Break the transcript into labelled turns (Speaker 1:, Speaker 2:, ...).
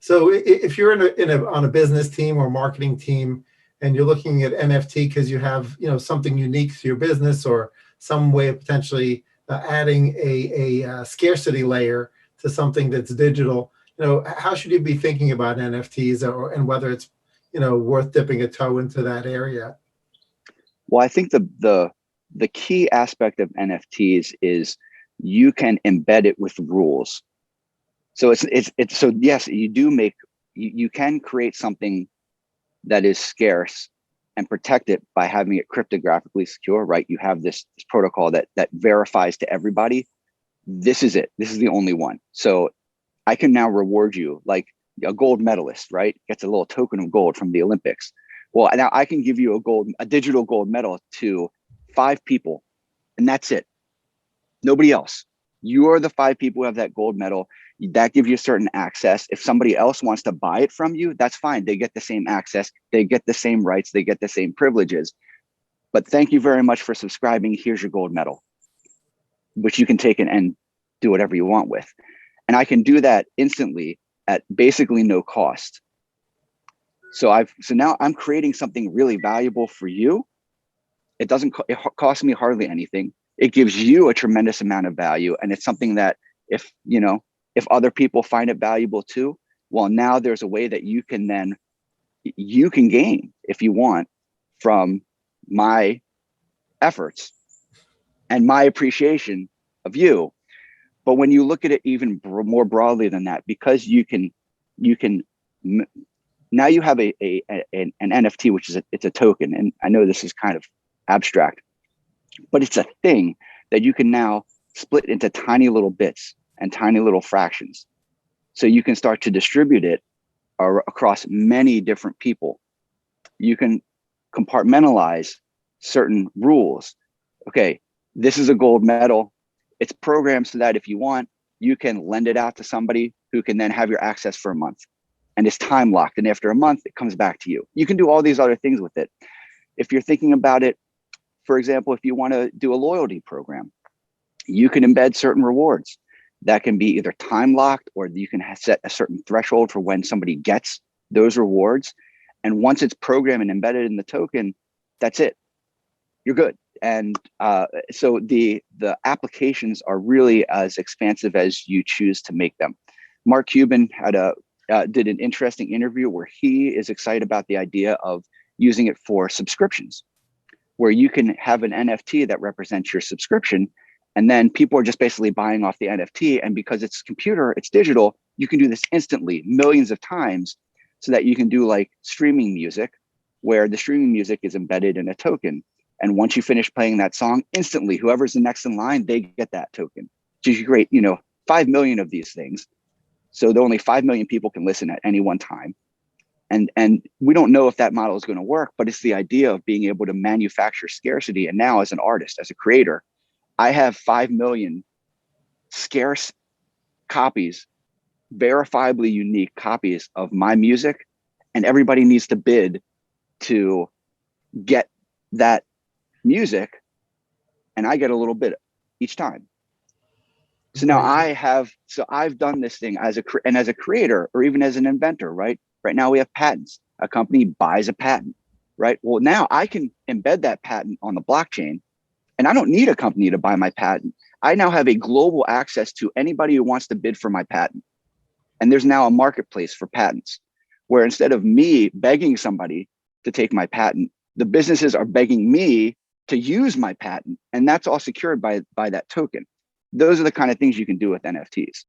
Speaker 1: So if you're on a business team or marketing team, and you're looking at NFT because you have something unique to your business or some way of potentially adding a scarcity layer to something that's digital, how should you be thinking about NFTs and whether it's worth dipping a toe into that area?
Speaker 2: Well, I think the key aspect of NFTs is you can embed it with rules. So it's so yes, you can create something that is scarce and protect it by having it cryptographically secure, right? You have this protocol that verifies to everybody, this is it. This is the only one. So I can now reward you like a gold medalist, right? Gets a little token of gold from the Olympics. Well, now I can give you a digital gold medal to 5 people, and that's it. Nobody else. You are the 5 people who have that gold medal. That gives you certain access. If somebody else wants to buy it from you, that's fine. They get the same access. They get the same rights. They get the same privileges. But thank you very much for subscribing. Here's your gold medal, which you can take and do whatever you want with. And I can do that instantly at basically no cost. So now I'm creating something really valuable for you. It cost me hardly anything. It gives you a tremendous amount of value. And it's something that if other people find it valuable too, well, now there's a way that you can gain, if you want, from my efforts and my appreciation of you. But when you look at it even more broadly than that, because now you have an NFT, which is it's a token. And I know this is kind of abstract, but it's a thing that you can now split into tiny little bits and tiny little fractions. So you can start to distribute it across many different people. You can compartmentalize certain rules. Okay, this is a gold medal. It's programmed so that if you want, you can lend it out to somebody who can then have your access for a month. And it's time locked. And after a month, it comes back to you. You can do all these other things with it. If you're thinking about it, for example, if you want to do a loyalty program, you can embed certain rewards that can be either time locked, or you can set a certain threshold for when somebody gets those rewards. And once it's programmed and embedded in the token, that's it. You're good. And so the applications are really as expansive as you choose to make them. Mark Cuban did an interesting interview where he is excited about the idea of using it for subscriptions, where you can have an NFT that represents your subscription, and then people are just basically buying off the NFT. And because it's computer, it's digital, you can do this instantly, millions of times, so that you can do like streaming music, where the streaming music is embedded in a token. And once you finish playing that song, instantly, whoever's the next in line, they get that token. Which is great, 5 million of these things. So only 5 million people can listen at any one time. And we don't know if that model is going to work, but it's the idea of being able to manufacture scarcity. And now as an artist, as a creator, I have 5 million scarce copies, verifiably unique copies of my music, and everybody needs to bid to get that music, and I get a little bit each time. So now I've done this thing as a creator, or even as an inventor, right? Right now we have patents. A company buys a patent, right? Well, now I can embed that patent on the blockchain, and I don't need a company to buy my patent. I now have a global access to anybody who wants to bid for my patent. And there's now a marketplace for patents, where instead of me begging somebody to take my patent, the businesses are begging me to use my patent, and that's all secured by that token. Those are the kind of things you can do with NFTs.